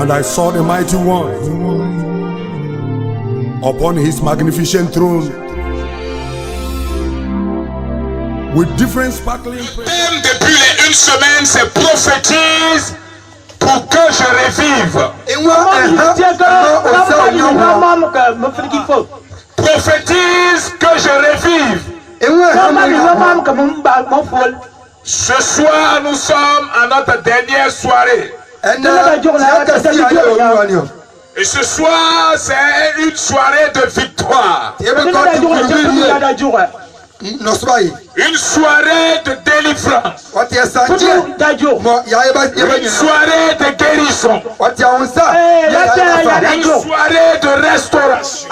And I saw the mighty one upon his magnificent throne with different sparkling. Même depuis les une semaine, c'est prophétise pour que je revive. Prophétise que je revive. Ce soir, nous sommes à notre dernière soirée. Et ce soir, c'est une soirée de victoire. Une soirée de délivrance. Une soirée de guérison. Une soirée de restauration.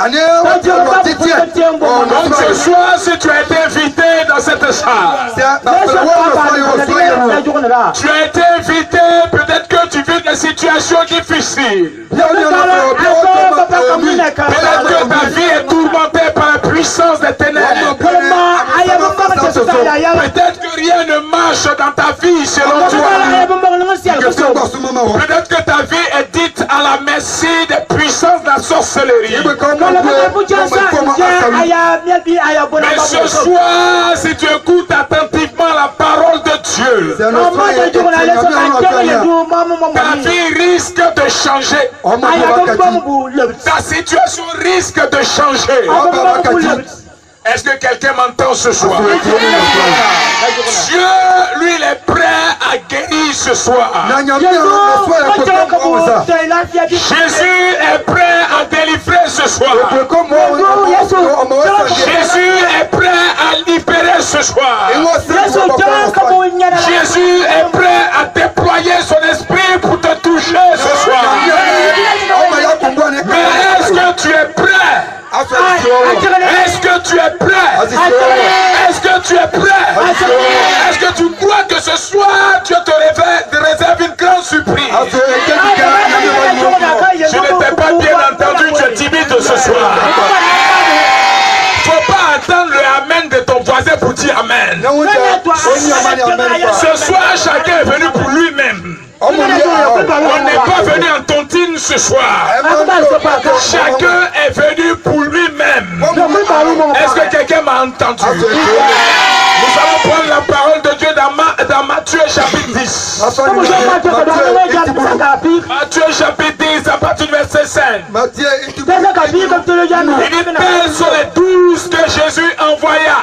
Donc ce soir, si tu as été invité dans cette salle, tu as été invité, peut-être que tu vis des situations difficiles. Peut-être que ta vie est tourmentée par la puissance des ténèbres. Peut-être que rien ne marche dans ta vie selon toi. Peut-être que ta vie est dite à la merci des puissances de la sorcellerie. Mais ce soir, si tu écoutes attentivement la parole de Dieu, ta vie risque de changer. Ta situation risque de changer. Est-ce que quelqu'un m'entend ce soir? Dieu, lui, il est prêt à guérir ce soir. Jésus est prêt à délivrer ce soir. Jésus est prêt à libérer ce soir. Jésus est prêt à déployer son esprit pour te toucher ce soir. Mais est-ce que tu es prêt? Est-ce que tu es prêt? Est-ce que tu es prêt? Est-ce que tu crois que ce soir Dieu te réserve une grande surprise? Je ne t'ai pas bien entendu, tu es timide ce soir. Il ne faut pas attendre le amen de ton voisin pour dire amen. Ce soir, chacun est venu pour lui-même. On n'est pas venu en tontine ce soir. Chacun est venu pour lui-même. Est-ce que quelqu'un m'a entendu? Nous allons prendre la parole de Dieu dans Matthieu chapitre 10. Matthieu chapitre 10 à partir du verset 5. Il dit, tels sont les 12 que Jésus envoya.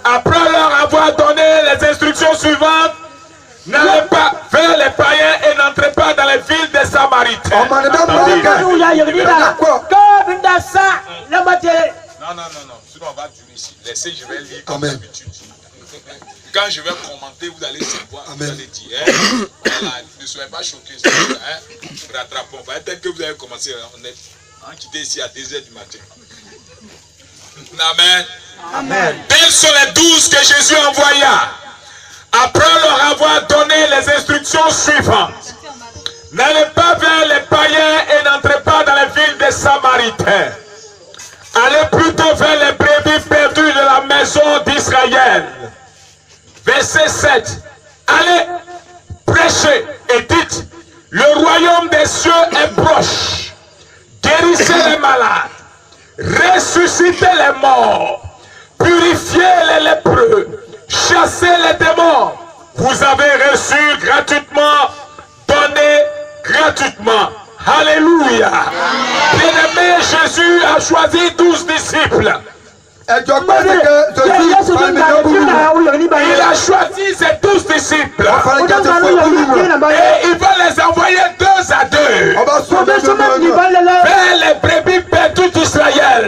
Après leur avoir donné les instructions suivantes, n'allez pas vers les païens et n'entrez pas dans les villes des Samaritains. Non, sinon on va durer ici. Laissez, je vais lire comme d'habitude. Quand je vais commenter, vous allez savoir, vous allez dire, voilà, ne soyez pas choqués, rattrapons. Peut-être que vous avez commencé, on est quitté ici à 2h du matin. Amen. Amen. Tels sont les 12 que Jésus envoya. Après leur avoir donné les instructions suivantes. N'allez pas vers les païens et n'entrez pas dans les villes des Samaritains. Allez plutôt vers les brebis perdues de la maison d'Israël. Verset 7. Allez, prêchez et dites, le royaume des cieux est proche. Guérissez les malades. Ressuscitez les morts, purifiez les lépreux, chassez les démons. Vous avez reçu gratuitement, donné gratuitement. Alléluia. Bien-aimé, Jésus a choisi 12 disciples. Il a choisi ses 12 disciples. Et il va les envoyer 2 à 2 vers les brebis perdues d'Israël.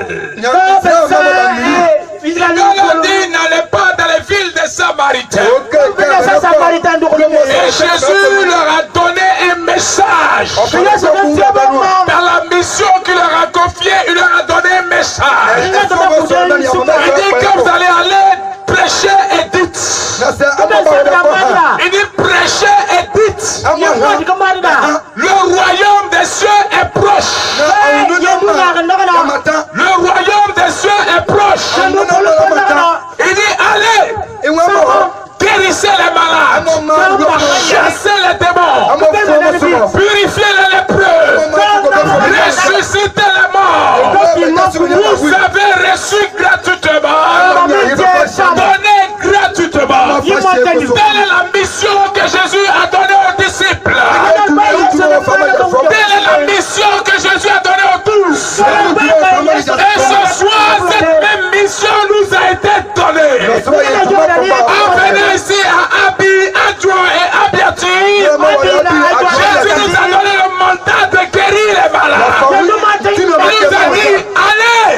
Il leur dit, n'allez pas dans les villes des Samaritains. Et Jésus leur a donné un message. Dans la mission qu'il leur a confiée, il leur a donné un message. Il dit que vous allez aller prêcher et dites. Il dit prêcher et dites. Le royaume des cieux est proche. Le royaume des cieux est proche. Il dit allez, guérissez les malades, chassez les démons, purifier les lépreux, ressusciter les morts. Vous avez reçu gratuitement, donné gratuitement. Telle est la mission que Jésus a donnée aux disciples. Telle est la mission que Jésus a donnée aux tous. Et ce soir, cette même mission nous a été donnée. Venez ici à Abi, Adjo et Abiati. Jésus nous a donné le mandat de guérir les malades. Il nous a dit, allez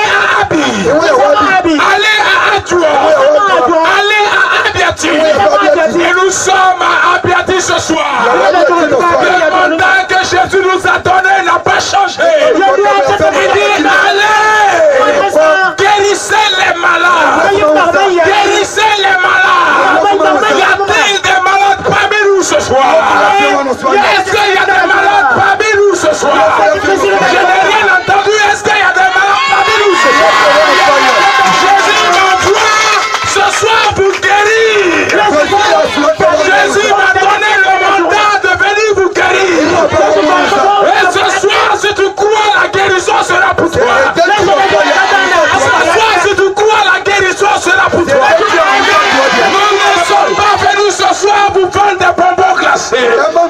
à Abi, allez à Adjo, allez à Abiati. Et nous sommes à Abiati ce soir. Le mandat que Jésus nous a donné n'a pas changé. Il dit, allez, guérissez les malades. Guérissez les malades. Y a-t-il des malades parmi nous ce soir? Est-ce qu'il y a des malades parmi nous ce soir? Je n'ai rien entendu. Est-ce qu'il y a des malades parmi nous ce soir? Jésus m'envoie ce soir pour guérir. Jésus m'a donné le mandat de venir vous guérir. Et ce soir, si tu crois, la guérison sera pour toi. Ce soir, si tu crois, la guérison sera pour toi. Nous ne sommes pas venus ce soir pour vendre des bonbons glacés. Nous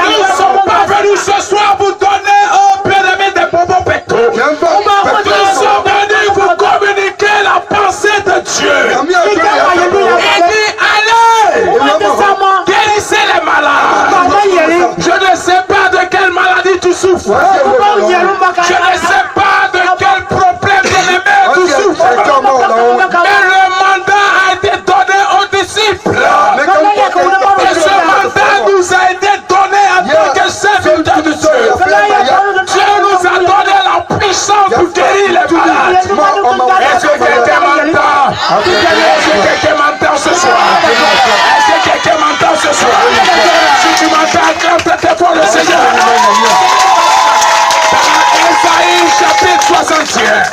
ne sommes pas venus ce soir pour donner aux bien-aimés des bonbons pectoraux. Nous sommes venus pour communiquer la pensée de Dieu. Il dit, allez, guérissez les malades. Je ne sais pas de quelle maladie tu souffres. Je ne sais pas de quel problème de l'émère tu souffres. Mais le mandat a été donné aux disciples. Et ce mandat nous a été donné en tant que serviteurs de Dieu. Dieu nous a donné la puissance pour guérir les malades. Est-ce que quelqu'un m'entend? Est-ce que quelqu'un m'entend ce soir? Est-ce que quelqu'un m'entend ce soir? Si tu m'entends, acclame très fort le Seigneur. Ésaïe chapitre 61.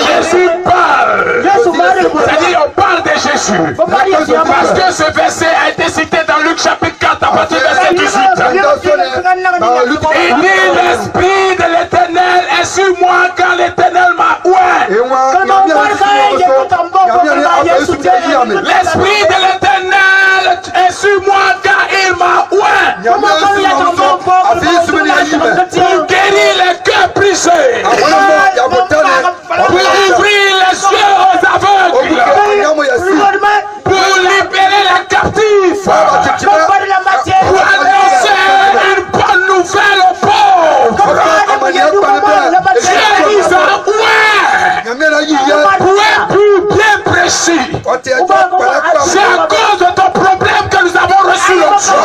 Jésus parle. C'est-à-dire on parle de Jésus. Parce que ce verset a été cité dans Luc chapitre 4 à partir du verset 18. Il dit l'Esprit de l'Éternel est sur moi quand l'Éternel m'a oint. L'Esprit de l'Éternel est sur moi quand il m'a oint. Pour guérir les cœurs brisés. Pour ouvrir les yeux aux aveugles. Pour libérer les captifs. Pour annoncer une bonne nouvelle aux pauvres. Dieu nous a oint pour un but bien précis. C'est à cause de ton problème que nous avons reçu l'onction.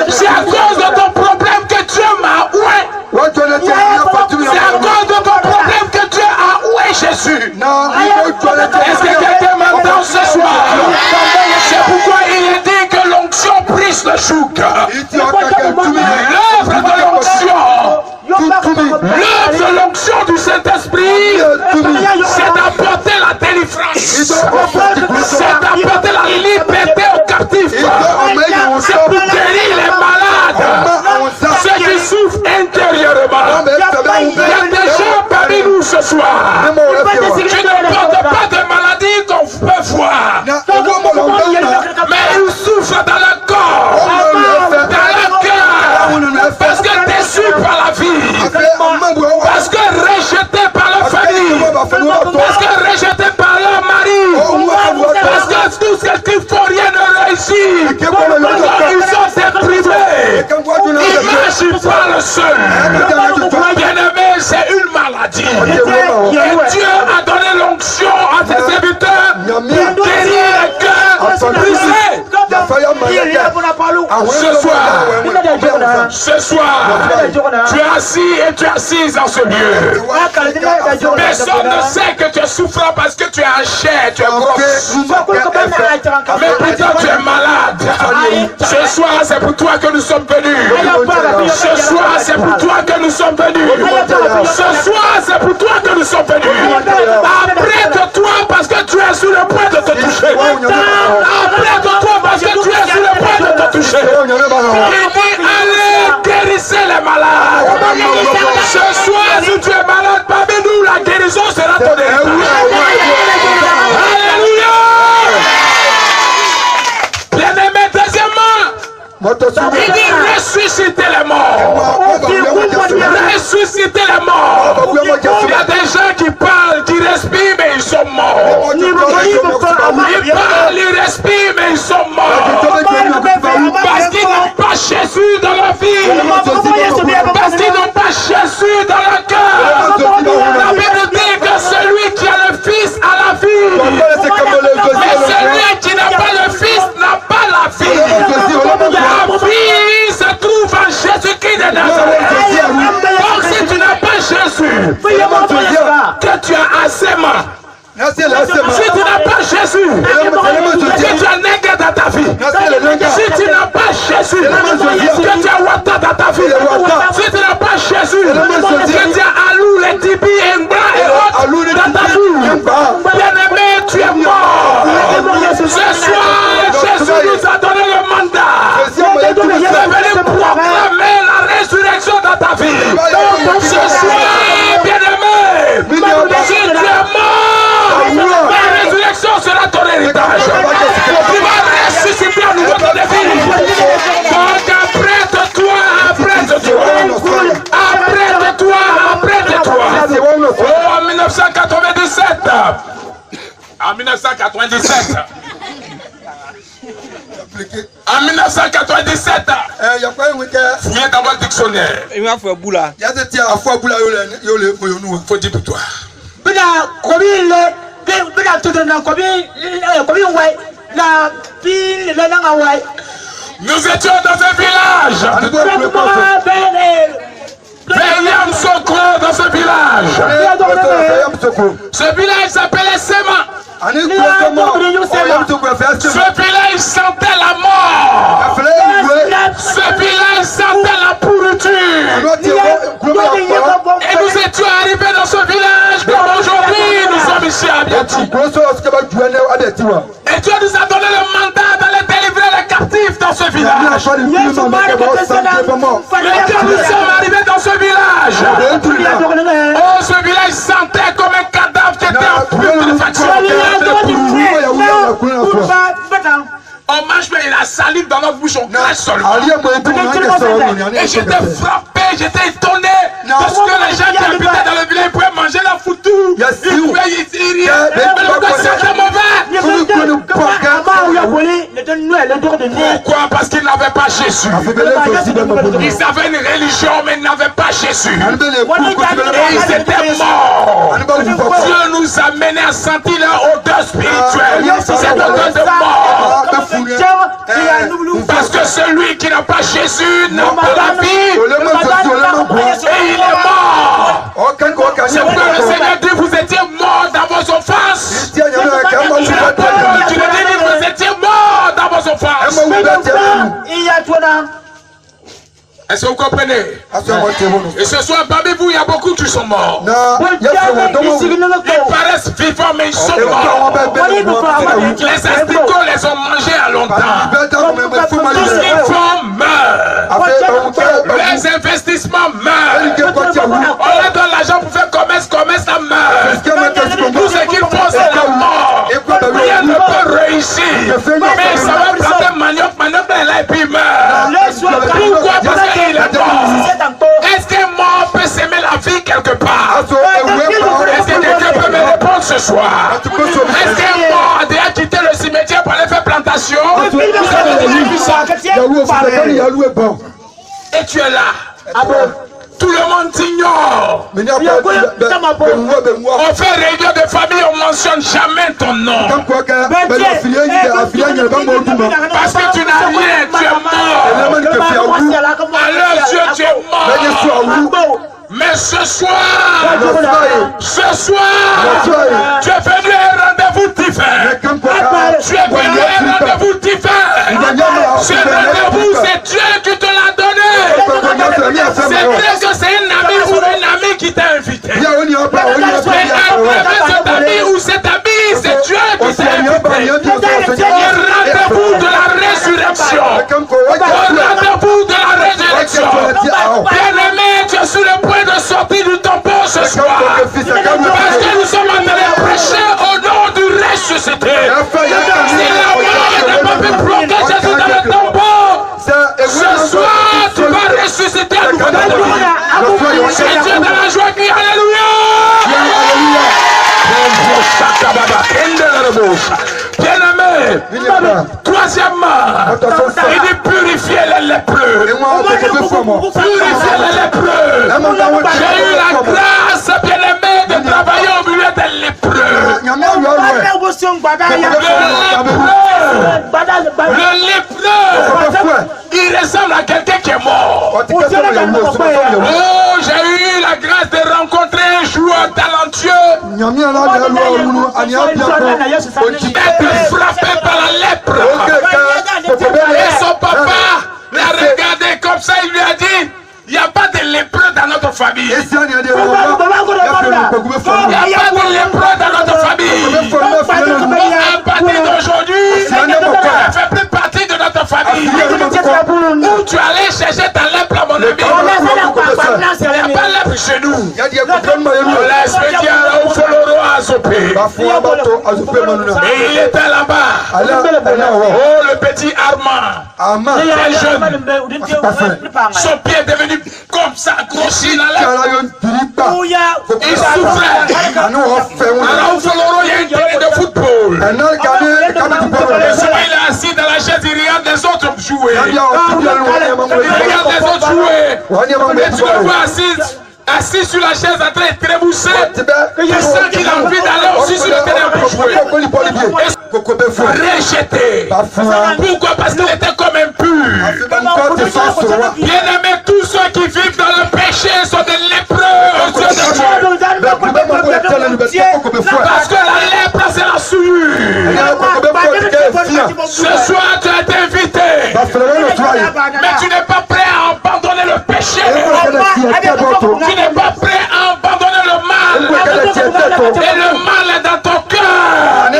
C'est à cause de ton problème que Dieu m'a oint. C'est à cause de ton problème que Dieu a oué Jésus. Est-ce que quelqu'un m'entend ce soir? C'est pourquoi il est dit que l'onction brise le joug. L'œuvre de l'onction, l'œuvre de l'onction du Saint-Esprit, c'est d'apporter la délivrance, c'est d'apporter la liberté aux captifs, c'est pour guérir les malades, ceux qui souffrent intérieurement. Il y a des gens parmi nous ce soir qui ne portent pas de maladie qu'on peut voir, mais ils souffrent dans le corps, dans le cœur, parce que déçus par la vie, parce que rejetés par leur famille, parce que rejetés par leur mari, parce que tout ce qu'ils font rien ne réussit, ils sont déprimés, ils ne marchent pas le seul. Bien-aimé, c'est une maladie. Et Dieu a donné l'onction à ses serviteurs pour guérir les cœurs brisés. Ce soir, tu es assis et tu es assise dans ce lieu. Personne ne sait que tu es souffrant parce que tu es en chair, tu es grosse. Mais pourtant tu es malade. Ce soir, c'est pour toi que nous sommes venus. Ce soir, c'est pour toi que nous sommes venus. Ce soir, c'est pour toi que nous sommes venus. Apprête-toi parce que tu es sur le point de te toucher. Apprête-toi malade. Ce soir, si tu es malade parmi nous, la guérison sera ton héritage. Alléluia. Bien-aimé, deuxièmement, il dit ressusciter les morts. Ressusciter les morts. Il y a des gens qui parlent, qui respirent, mais ils sont morts. Ils parlent, ils respirent, mais ils sont morts. Parce qu'ils n'ont pas Jésus dans leur vie. Parce qu'ils n'ont pas Jésus dans leur cœur. La Bible dit que celui qui a le Fils a la vie. Mais celui qui n'a pas le Fils n'a pas la vie. La vie se trouve en Jésus-Christ de Nazareth. Donc si tu n'as pas Jésus, que tu as assément. Si tu n'as pas Jésus, que tu as nègre dans ta vie. Si tu n'as pas Jésus, que tu as Wata dans ta vie. Si tu n'as pas Jésus, que tu as Alou, les Tibi, Mbra et autres dans ta vie. Bien-aimé, tu es mort. Ce soir, Jésus nous a donné le mandat de venir proclamer la résurrection dans ta vie. Ce soir, bien-aimé, si tu es mort, la résurrection sera ton héritage. Tu vas ressusciter à nouveau dans ta vie. Donc apprête-toi. Oh, en 1997. En 1997. En 1997, fouillez dans votre dictionnaire. Il faut dire pour toi. Nous étions dans un village. William Sokro dans ce village. Ce village s'appelait Sema. Ce village sentait la mort. Ce village sentait la pourriture. Et nous étions arrivés dans ce village comme aujourd'hui nous sommes ici à Biati. Et Dieu nous a donné le mandat d'aller délivrer les captifs dans ce village. Et quand nous sommes arrivés dans ce village, oh, ce village sentait comme un cadavre qui était en putréfaction. On mange mais la salive dans notre bouche, on crache seulement. Et j'étais frappé, j'étais étonné parce que les gens qui habitaient dans le village pouvaient manger la foutou. Ils pouvaient y tirer. Mais pourquoi c'était mauvais? Pourquoi? Parce qu'ils n'avaient pas Jésus. Ils avaient une religion mais ils n'avaient pas Jésus. Et ils étaient morts. Dieu nous a menés à sentir leur odeur spirituelle. Cette odeur de mort. Parce que celui qui n'a pas Jésus n'a pas la vie. Et il est mort. C'est pourquoi le Seigneur dit vous étiez morts dans vos offenses. Tu le dis vous étiez morts dans vos offenses. Est-ce que vous comprenez? Et ce soir parmi vous il y a beaucoup qui sont morts. Ils paraissent vivants mais ils sont morts. Les asticots les ont mangés à longtemps. Tout ce qu'ils font meurt. Les investissements meurent. On leur donne l'argent pour faire commerce, ça meurt. Tout ce qu'ils font c'est la mort. Rien ne peut réussir. Mais ça va prendre un manioc est là et puis il meurt. Pourquoi? Parce qu'il est mort. Est-ce qu'un mort peut s'aimer la vie quelque part? Est-ce que quelqu'un peut me répondre ce soir? Est-ce qu'un mort a déjà quitté le cimetière pour aller faire plantation? Vous avez déjà vu ça? Et tu es là. Tout le monde t'ignore. On fait réunion de famille, on ne mentionne jamais ton nom. Parce que tu n'as rien, tu es mort. Alors Dieu, tu es mort. Mais ce soir, tu es venu à un rendez-vous divin. Tu es venu à un rendez-vous divin. Ce rendez-vous, c'est Dieu qui te l'a donné. C'est vrai que c'est un ami ou une amie qui t'a invité. Mais après cet ami ou cette amie, c'est Dieu qui t'a invité. Le rendez-vous de la résurrection. Le rendez-vous de la résurrection. Bien sur le point de sortir du tampon ce soir. Parce que nous sommes en train de prêcher au nom du ressuscité. Si la mort n'a pas pu bloquer Jésus dans le tampon, ce soir tu vas ressusciter à nouveau dans la vie. C'est Dieu dans la joie qui alléluia. Bien-aimé, troisièmement, il dit purifier les lépreux. Purifier les lépreux. J'ai eu la grâce, bien-aimé, de travailler au milieu des lépreux. Le lépreux, il ressemble à quelqu'un qui est mort. Oh, j'ai eu la grâce de rencontrer un joueur talentueux. Être frappé par la lèpre. Et son papa l'a regardé comme ça, il lui a dit, il n'y a pas de lépreux dans notre famille. Il n'y a pas de lépreux dans notre famille. À partir d'aujourd'hui, tu ne fais plus partie de notre famille. Où tu allais chercher ta lèpre, mon ami. Il n'y a pas de lèpre chez nous. Et il était là-bas. Oh, le petit Armand. Très jeune. Son pied est devenu comme ça, grossi la lèpre. Il souffrait. Alors, au Foloro, il y a une terrain de football. Et souvent, il est assis dans la chaise, il regarde les autres jouer. Il regarde les autres jouer. Et tu le vois assis sur la chaise en train de trémousser. Il sent qu'il a envie d'aller aussi sur le terrain pour jouer. Rejeté. Pourquoi? Parce qu'il était comme impur. Bien aimé, tous ceux qui vivent dans le péché sont des lépreux aux yeux de Dieu. Parce que la lèpre, c'est la souillure. Ce soir, tu as été invité. Mais tu n'es pas prêt à abandonner le péché. Tu n'es pas prêt à abandonner le mal. Et le mal est dans ton cœur.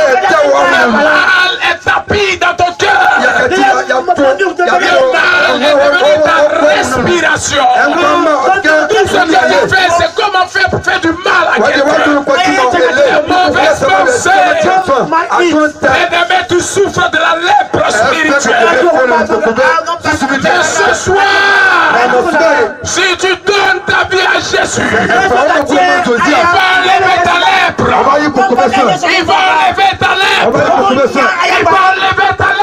Le mal est tapis dans ton cœur. Le mal est devenu ta respiration. Tout ce que tu fais, c'est comment faire du mal à quelqu'un. Les mauvaises pensées. Et tu souffres de la lèpre spirituelle. Et ce soir, si tu donnes ta vie à Jésus, il va enlever ta lèpre. Il va enlever ta lèpre. Il va enlever ta lèpre.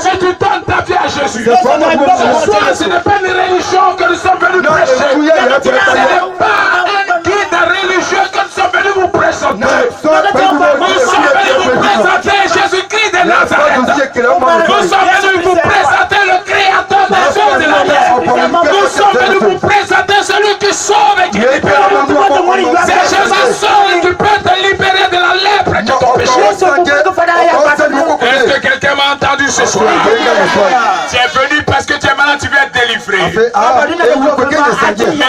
Si tu donnes ta vie à Jésus, ce soir, ce n'est pas une religion que nous sommes venus prêcher. Ce n'est pas un guide religieux que nous sommes venus vous présenter. Nous sommes venus vous présenter Jésus-Christ de Nazareth. Nous sommes venus vous présenter le Créateur des choses de la terre. Nous sommes venus vous présenter celui qui sauve et qui libère. C'est Jésus seul qui peut te libérer de la lèpre de ton péché. Est-ce que quelqu'un m'a entendu ce soir? Tu es venu parce que tu es malade, tu viens être délivré. Mais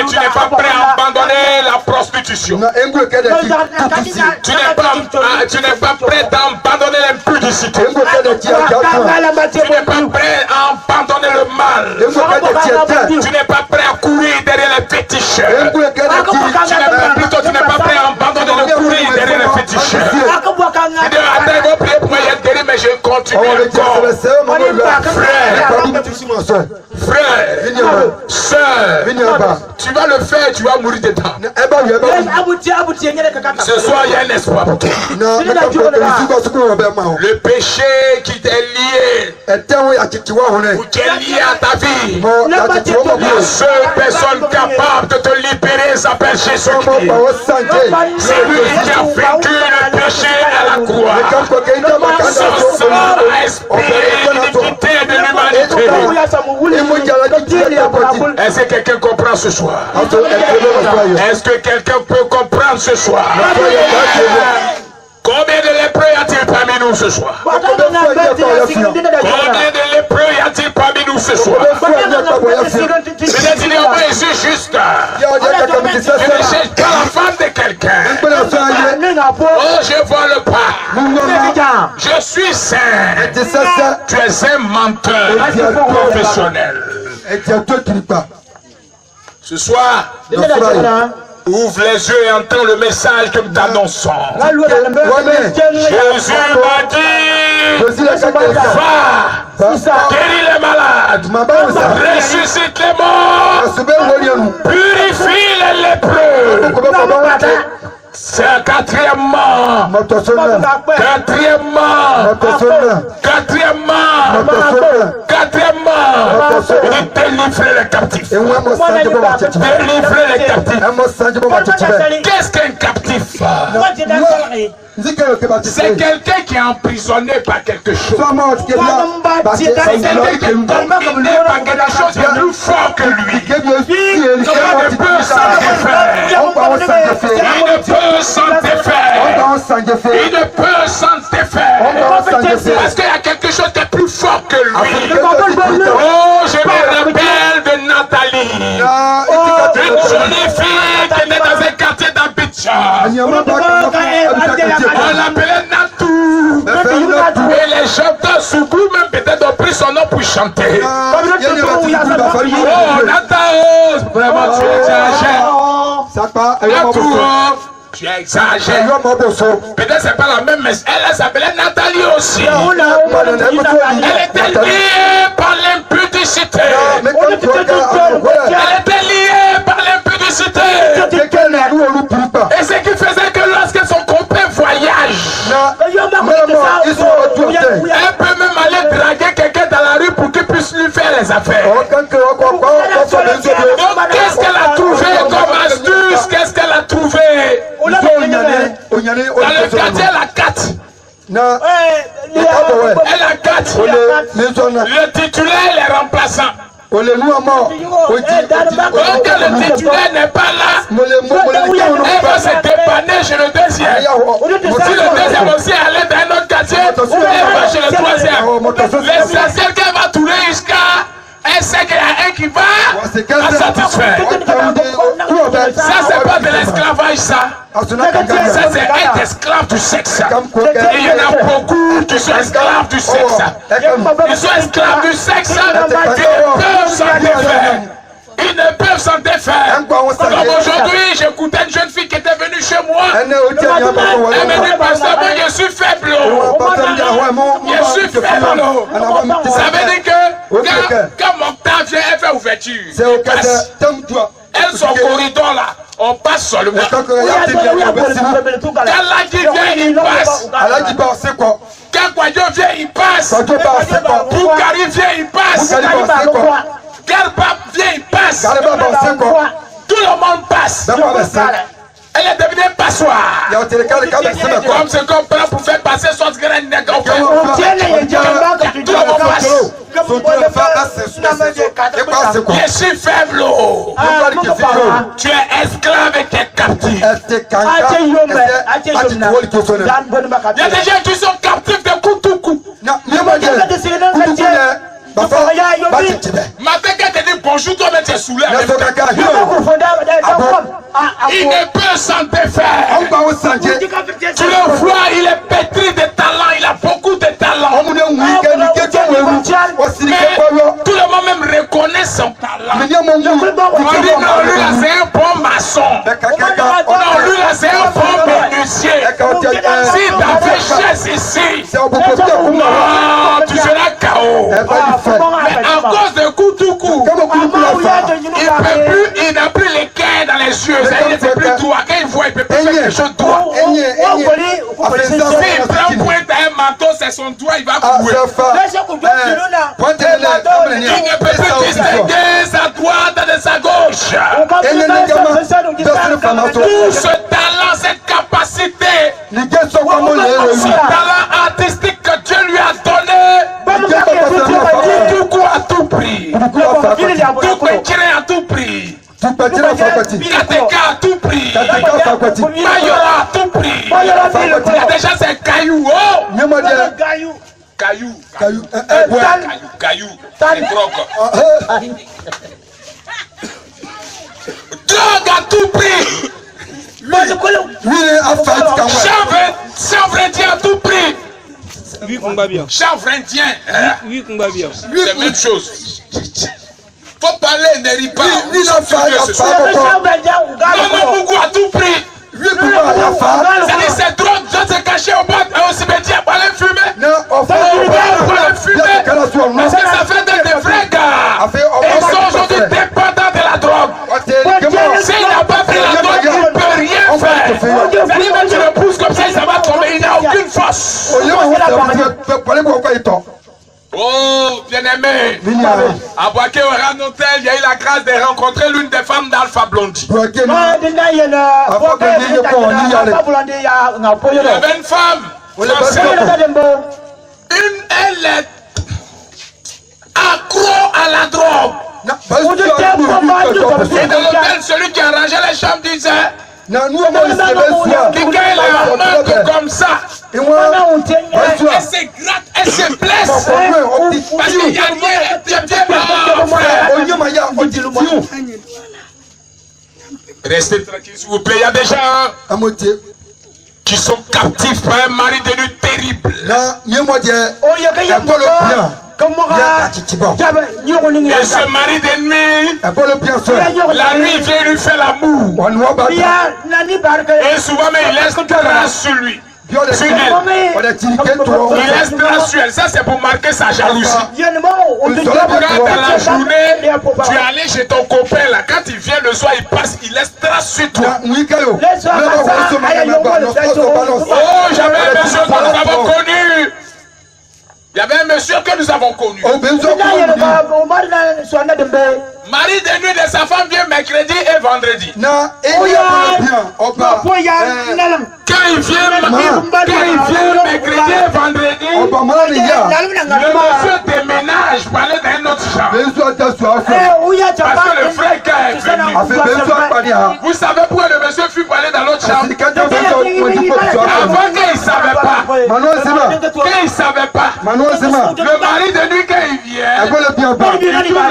tu n'es pas prêt à abandonner la prostitution. Tu n'es pas prêt à abandonner l'impudicité. Tu n'es pas prêt à abandonner le mal. Tu n'es pas prêt à courir derrière les fétiches. Tu n'es pas prêt à abandonner le courir derrière les fétiches. Tu dis, attends, ils vont prier pour moi, il y a guéri, mais je continue encore. Frère, sœur, tu vas le faire, tu vas mourir dedans. Ce soir, il y a un espoir pour toi. Le péché qui t'est lié, ou qui est lié à ta vie, la seule personne capable de te libérer s'appelle Jésus-Christ. C'est lui qui a vaincu le péché à la croix. Son sang a expiré l'iniquité de l'humanité. Est-ce que quelqu'un comprend ce soir? Est-ce que quelqu'un peut comprendre ce soir? Combien de lépreux y a-t-il parmi nous ce soir? Combien de lépreux y a-t-il parmi nous ce soir? Peut-être il y a moi ici juste. Je ne cherche pas la femme de quelqu'un. Oh, je vois le pas. Je suis saint. Tu es un menteur professionnel. Ce soir, ouvre les yeux et entends le message que nous t'annonçons. Jésus m'a dit, va, guéris les malades, ressuscite les morts, purifie les lépreux. C'est quatrièmement, il dit délivrer les captifs. Délivrer les captifs. Qu'est-ce qu'un captif? C'est quelqu'un qui est emprisonné par quelque chose. C'est quelqu'un qui est dominé par quelque chose qui est plus fort que lui. Il ne peut s'en défaire. Il ne peut s'en défaire. Il ne peut s'en défaire. Parce qu'il y a quelque chose qui est plus fort que lui. Oh, je me rappelle de Nathalie. Une jolie fille qui est née dans un quartier d'Abidjan. On l'appelait Natou. Et les chanteurs Sougou même peut-être ont pris son nom pour chanter. Oh, Natao, vraiment tu exagères. Natou, tu exagères. Peut-être c'est pas la même, mais elle s'appelait Nathalie aussi. Elle était liée par l'impudicité. Elle était liée par l'impudicité. Et ce qui faisait que lorsque son copain voyage, elle peut même aller draguer quelqu'un dans la rue pour qu'il puisse lui faire les affaires. Donc qu'est-ce qu'elle a trouvé comme astuce? Qu'est-ce qu'elle a trouvé? Dans le quartier, elle a 4. Elle a 4. Le titulaire, il est remplaçant. Donc quand le titulaire n'est pas là, elle va se dépanner chez le deuxième. Si le deuxième aussi allait dans un autre quartier, elle va chez le troisième. L'essentiel qu'elle va tourner jusqu'à, elle sait qu'il y a un qui va la satisfaire. Ça c'est pas de l'esclavage ça. Ça c'est être esclave du sexe. Et il y en a beaucoup qui sont esclaves du sexe. Ils sont esclaves du sexe. Ils peuvent s'en défaire. Ils ne peuvent s'en défaire. Comme aujourd'hui, j'écoutais une jeune fille qui était venue chez moi. Elle me dit, pasteur, moi je suis faible. Je suis faible. Ça veut dire que quand mon temps vient, elle fait ouverture. Elle passe. Elle son corridor là. On passe seulement. Quand Ladi vient, il passe. Quand Kwadjo vient, il passe. Boukari vient, il passe. Garba vient, il passe. Tout le monde passe. Elle est devenue un passoire. Comme c'est qu'on prend pour faire passer son graine de gauche. Tout le monde passe. Je suis faible. Tu es esclave et tu es captif. Il y a des gens qui sont captifs de Koutoukou. Matin quand tu dis bonjour, toi-même tu es saoulé. Il ne peut s'en défaire. Tu le vois, il est pétri de talent, il a beaucoup de talent. Mais tout le monde même reconnaît son talent. On dit non, lui là c'est un bon maçon. Non, lui là c'est un bon menuisier. Si t'avais chaise ici, non, tu seras KO. Mais à cause de Koutoukou, il n'a plus les cœurs dans les yeux. Il ne fait plus droit. Quand il voit, il ne peut plus faire quelque chose de droit. S'il prend pointe à un manteau, c'est son doigt, il va couper. Il ne peut plus distinguer sa droite de sa gauche. Tout ce talent, cette capacité, ce talent artistique que Dieu lui a donné, Koutoukou a tout pris. Koutoukou a tout pris. Kateka a tout pris. Mayora a tout pris. Il y a déjà ces cailloux. Cailloux. C'est drogue. Drogue a tout pris. Chanvrendien a tout pris. Chanvrendien. C'est la même chose. faut parler, ne ris pas. Il a fait ce soir. Non, Mougou a tout pris. C'est-à-dire, c'est trop de se cacher au bord, au cimetière pour aller fumer. Pour aller fumer. Parce que ça fait des vrais gars. Ils sont aujourd'hui dépendants de la drogue. S'il n'a pas pris la drogue, il ne peut rien faire. C'est-à-dire, même tu le pousses comme ça, ça va tomber, il n'a aucune force. Oh, bien-aimé. À Boaké, au Grand Hôtel, il y a eu la grâce de rencontrer l'une des femmes d'Alpha Blondie. Il y avait une femme française. Elle est accro à la drogue. Et dans l'hôtel, celui qui arrangeait les chambres disait que quand elle est en manque comme ça, elle se gratte, elle se blesse. Parce qu'il n'y a rien. Restez tranquille, s'il vous plaît. Il y a des gens qui sont captifs par un mari de nuit terrible. Et ce mari de nuit, la nuit, il vient lui faire l'amour. Et souvent, mais il laisse trace sur lui. Sur elle. Il laisse trace sur elle. Ça, c'est pour marquer sa jalousie. Quand dans la journée, tu es allé chez ton copain là. Quand il vient le soir, il passe, il laisse trace sur toi. Oh, j'avais un monsieur que nous avons connu. Il y avait un monsieur que nous avons connu. Mari de nuit de sa femme vient mercredi et vendredi. Quand il vient mercredi et vendredi, le monsieur déménage pour aller dans un autre champ. Parce que le frère est venu. Vous savez pourquoi le monsieur fut pour aller dans l'autre chambre? Avant qu'il ne savait pas. Quand il ne savait pas. Le mari de nuit, quand il vient, il trouve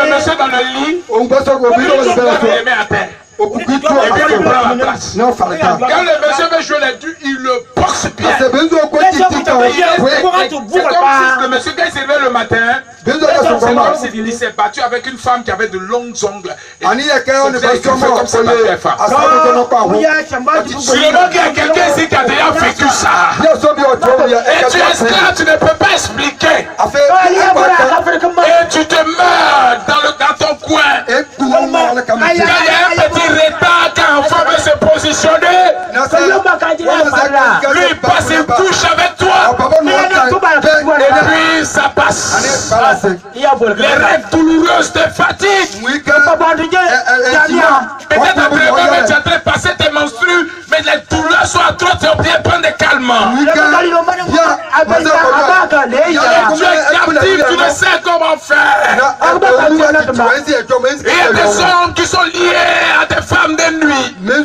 le monsieur dans le lit. Il met à terre. Et puis il prend la place. Quand le monsieur veut jouer les deux, il le boxe bien. C'est comme si le monsieur, quand il s'est levé le matin, c'est comme s'il s'est battu avec une femme qui avait de longues ongles. Et c'est comme ça battu les femmes. Sûrement qu'il y a quelqu'un ici qui a déjà vécu ça. Et tu es esclave, tu ne peux pas expliquer. Et tu te meurs dans ton coin. Quand il y a un petit retard, quand un femme veut se positionner, lui il passe, il couche avec toi. Et puis ça passe. Les rêves douloureuses te fatiguent. Peut-être après le moment, tu es en train de passer tes menstrues, mais les douleurs sont à trop, tu es bien prendre des calmants. Tu es captif, tu ne sais comment faire. Il y a des hommes qui sont liés à des femmes de nuit. Ce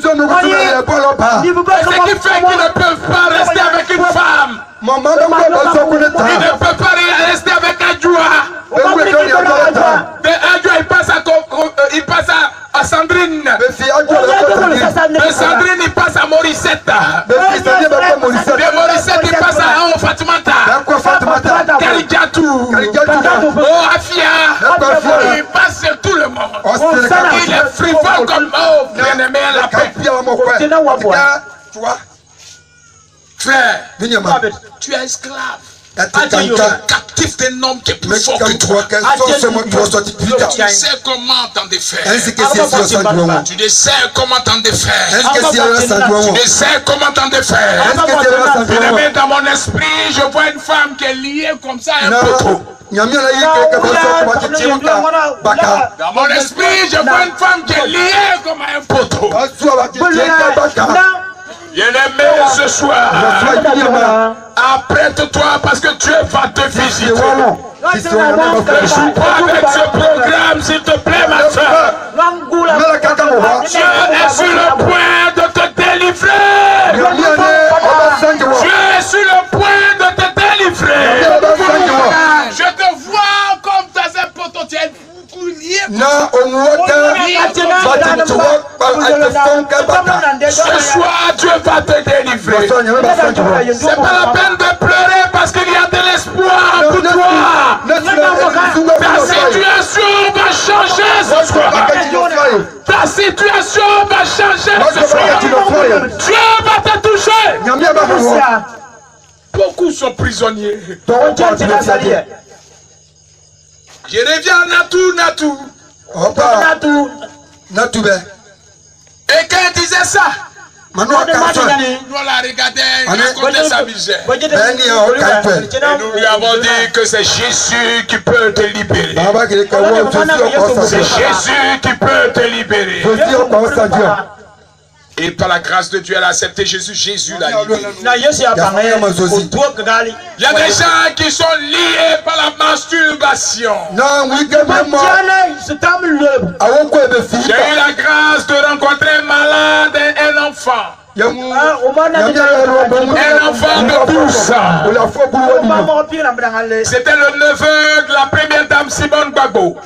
qui fait qu'ils ne peuvent pas rester avec une femme. Ils ne peuvent pas rester avec un joie. Un joie, il passe à Sandrine. De Sandrine, il passe à Morissette. De Morissette, il passe à Fatimata. Kalijatou. Oh, Afia. Il passe sur tout le monde. Il est frivole comme bien-aimé à la paix. Frère, tu es esclave. Tu es captif d'un homme qui est plus fort que toi. Tu sais comment t'en défaire. Tu ne sais comment t'en défaire. Tu ne sais comment t'en défaire. Bien-aimé, dans mon esprit, je vois une femme qui est liée comme ça à un poteau. Dans mon esprit, je vois une femme qui est liée comme à un poteau. Bien-aimé, ce soir, apprête-toi parce que Dieu va te visiter. Ne joue pas avec ce programme, s'il te plaît, ma soeur. Dieu est sur le point de te délivrer. Dieu est sur le point de te délivrer. Je te vois comme dans un poteau. Ce soir, Dieu va te délivrer. C'est pas la peine de pleurer parce qu'il y a de l'espoir pour toi. Ta situation va changer. changer ce soir. Ta situation va changer ce soir. Dieu va te toucher. Beaucoup sont prisonniers. Je reviens à Natou. Et quand il disait ça, nous l'a regardé, il racontait sa misère. Et nous lui avons dit que c'est Jésus qui peut te libérer. C'est Jésus qui peut te libérer. Et par la grâce de Dieu, elle a accepté Jésus. Jésus l'a libéré. Il y a des gens qui sont liés par la masturbation. J'ai eu la grâce de rencontrer un malade et un enfant. Un enfant de 12 ans. C'était le neveu de la première dame Simone Gbagbo.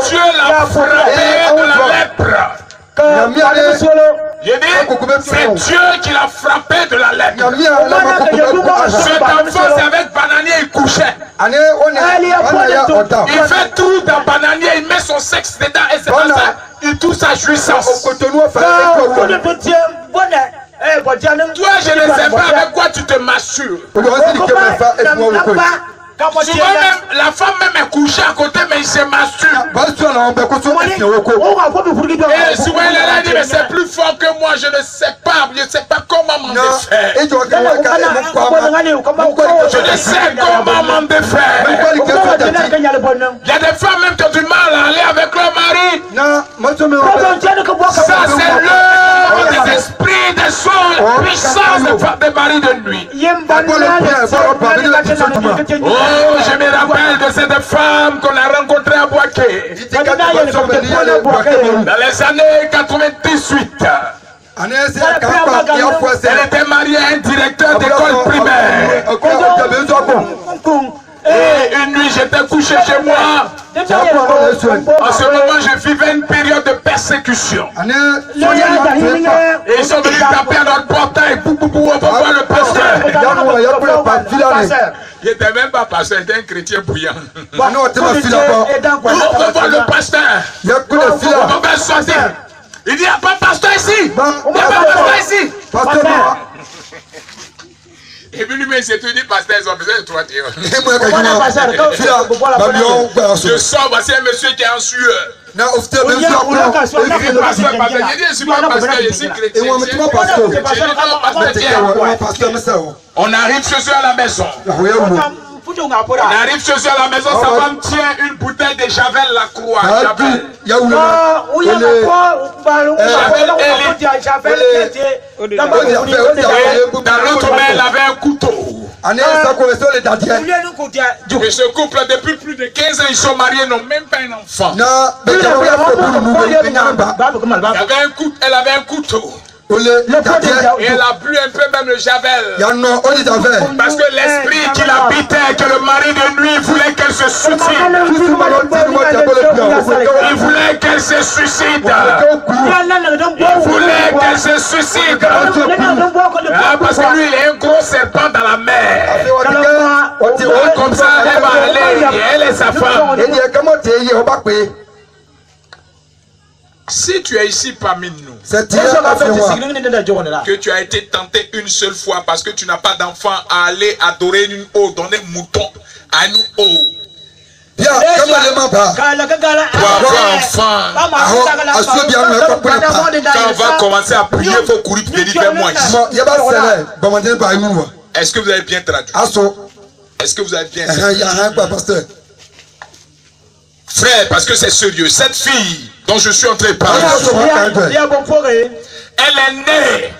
Dieu l'a frappé de la lèpre. J'ai dit, c'est Dieu qui l'a frappé de la lèpre. Cet enfant, c'est avec bananier, il couchait. Il fait tout dans bananier, il met son sexe dedans et c'est comme ça, il touche sa jouissance. Toi, je ne sais pas avec quoi tu te masturbes. Souvent même, la femme même est couchée à côté, mais il se masturbe. Et souvent elle a dit, mais c'est plus fort que moi, je ne sais pas comment m'en défaire. Je ne sais comment m'en défaire. Il y a des femmes même qui ont du mal à aller avec leur mari. Ça c'est l'œuvre des esprits, des souls, puissance des maris de nuit. Oh, je me rappelle de cette femme qu'on a rencontrée à Boaké dans les années 98. Elle était mariée à un directeur d'école primaire. Et une nuit, j'étais couché chez moi. En ce moment, je vivais une période de persécution. Et ils sont venus taper à notre portail. On va voir le pasteur. Il n'était même pas pasteur, il était un chrétien bouillant. On va voir le pasteur. On va sortir. Il dit, il n'y a pas de pasteur ici. Il n'y a pas de pasteur ici. Et puis lui-même s'est dit, pasteur, ils ont besoin de toi. Je sors, voici un monsieur qui est en sueur. On arrive chez eux à la maison. On arrive chez eux à la maison, sa femme tient une bouteille de Javel Lacroix. Dans l'autre main, elle avait un couteau. Et ce couple, depuis plus de 15 ans, ils sont mariés, n'ont même pas un enfant. Elle avait un couteau. Et elle a bu un peu même le Javel. Parce que l'esprit qui l'habitait, que le mari de nuit voulait qu'elle se suicide. Il voulait qu'elle se suicide. Il voulait qu'elle se suicide. Parce que lui, il est un gros serpent dans la mer. Comme ça, elle va aller. Elle et sa femme. Si tu es ici parmi nous, que tu as été tenté une seule fois parce que tu n'as pas d'enfant à aller adorer une eau, donner un mouton à une eau. Pour avoir enfant, quand on va commencer à prier, il faut courir pour venir vers moi ici. Est-ce que vous avez bien traduit? Est-ce que vous avez bien traduit? Frère, parce que c'est sérieux, cette fille dont je suis en train de parler, elle est née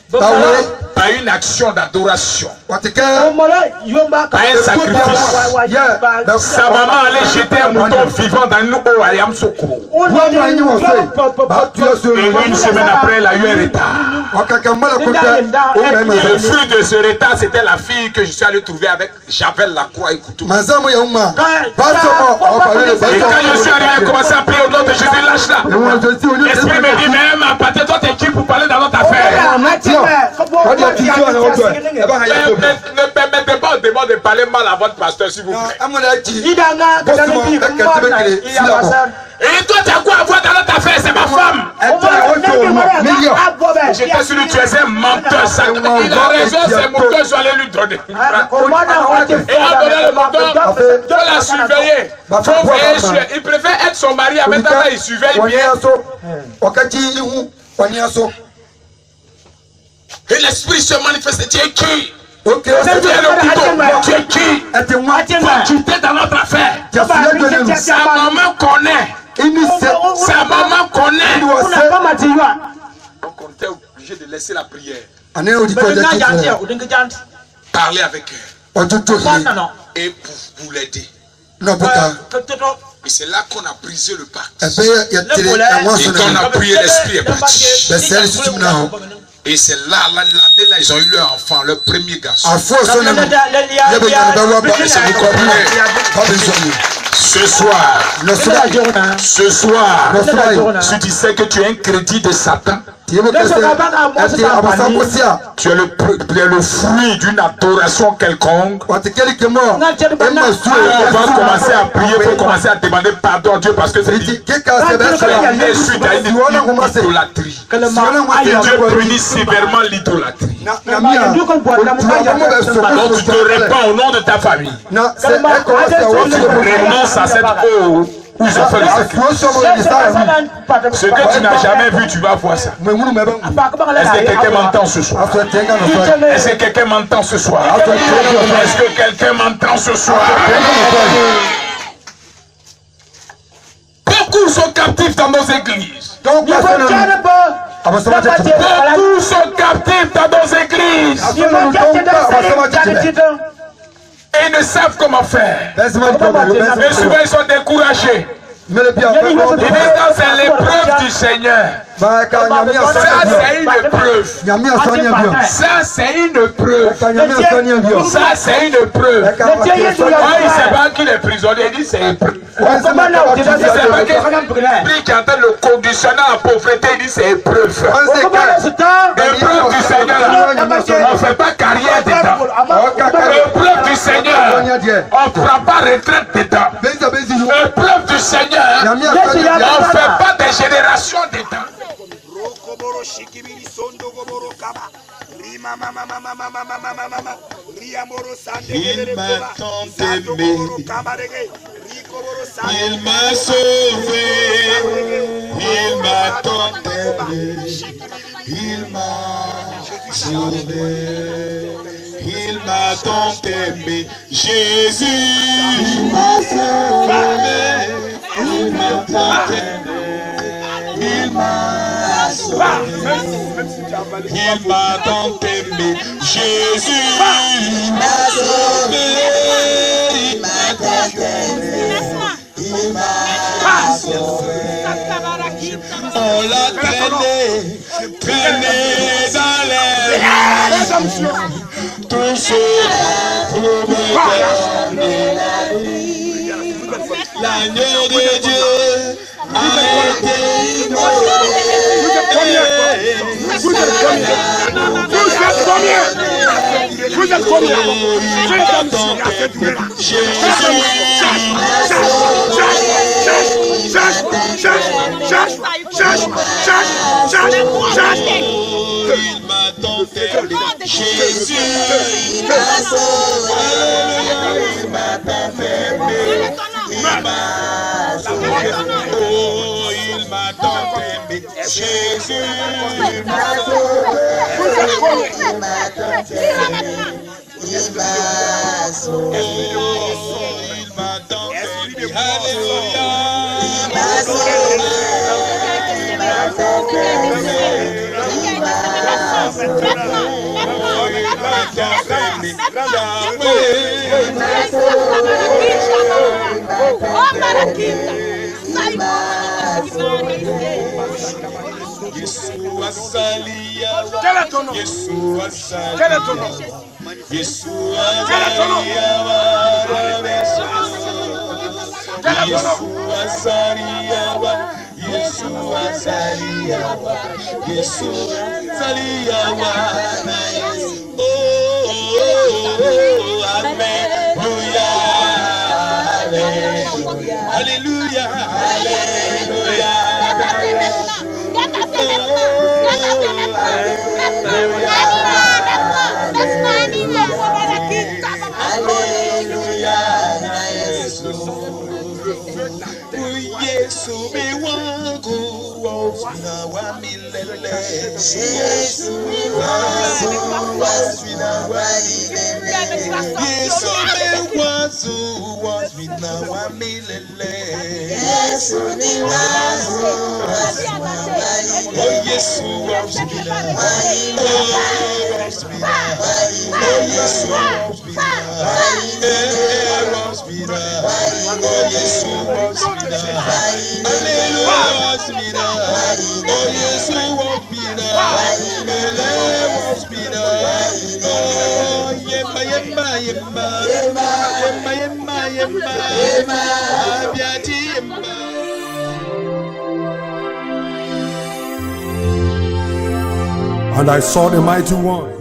par une action d'adoration, par un sacrifice. Sa maman allait jeter un mouton vivant dans une eau à Yamsoko. Et une semaine après, elle a eu un retard. Le fruit de ce retard, c'était la fille que je suis allé trouver avec Javel Lacroix et couteau. Et quand je suis arrivé, j'ai commencé à prier au nom de Jésus, lâche là. L'esprit me dit, même à partir de toi, t'es qui pour parler dans notre affaire? Ne perds mettez pas au démon de parler mal à votre pasteur, s'il vous plaît. Et toi, tu as quoi à voir dans notre affaire? C'est ma femme. J'étais sur lui, tu es un menteur. Il a raison, c'est mon cœur, je vais aller lui donner. Et on donné le menteur, tu la surveiller. Il préfère être son mari, en même temps, il surveille bien. Et l'esprit se manifeste. Tu es qui? Tu es le couteau. Tu es qui? Tu es dans notre affaire. Sa maman connaît. Sa maman connaît. Donc on était obligé de laisser la prière. Parler avec elle. Et pour l'aider. Et c'est là qu'on a brisé le pacte. Et qu'on a prié, l'esprit est parti. Et c'est là, l'année là, ils ont eu leur enfant, leur premier garçon. Vous comprenez? Ce soir, si tu sais que tu es un crédit de Satan, tu es le fruit d'une adoration quelconque. On va commencer à prier, il faut commencer à demander pardon à Dieu parce que c'est dit. Tu es suite à une idolâtrie. Et Dieu punit sévèrement l'idolâtrie. Donc tu te répands au nom de ta famille. Tu renonces à cette eau. Où ils ont fait le sacrifice. Ce que tu n'as jamais vu, tu vas voir ça. Est-ce que quelqu'un m'entend ce soir? Est-ce que quelqu'un m'entend ce soir? Est-ce que quelqu'un m'entend ce soir? Beaucoup sont captifs dans nos églises. Beaucoup sont captifs dans nos églises. Et ils ne savent comment faire. Et souvent ils sont découragés. Ils disent que c'est l'épreuve du Seigneur. Ça c'est une épreuve. Ça c'est une épreuve. Ça c'est une épreuve. Il ne sait pas qu'il est prisonnier. Il dit c'est épreuve. Il ne sait pas que l'esprit qui entend le conditionner en pauvreté. Il dit c'est épreuve. L'épreuve du Seigneur. On ne fait pas carrière dedans. L'épreuve du Seigneur. On ne prend pas retraite dedans. L'épreuve du Seigneur. On ne fait pas des générations dedans. Il m'a tant aimé, il m'a sauvé, il m'a tant aimé, il m'a sauvé, il m'a tant aimé, Jésus m'a sauvé, il m'a tant aimé, il m'a sauvé. Il m'a tant aimé, Jésus m'a sauvé, il m'a tant aimé, il m'a sauvé. On l'a traîné dans les tout seul pour me donner la vie. L'agneau de Dieu a été immolé. Vous êtes combien? Vous êtes combien? Il m'a tenté, Jésus m'a sauvé, il m'a tenté, il m'a sauvé, oh il m'a tenté, Jésus m'a sauvé, il m'a tenté, il m'a sauvé, il m'a tenté, alléluia, il m'a sauvé, il m'a tenté. Yeshua Salia, Yeshua Salia, quel est ton nom? Yeshua Salia, Yeshua Salia, Yeshua Salia, Yeshua Salia, oh. Alléluia, Alléluia. Yesu be wangu na wa milele. Yesu be wangu na wa milele. Yesu be wangu na wa milele. Yesu be wangu na wa milele. Oh Yesu wants me now. Oh wants me now. Oh Yesu wants me now. Wants me now. Oh Yesu wants me now. Hallelujah wants me now. Oh Yesu wants me now. Hallelujah wants me now. Oh yemba yemba yemba yemba yemba yemba yemba abiati yemba. And I saw the mighty one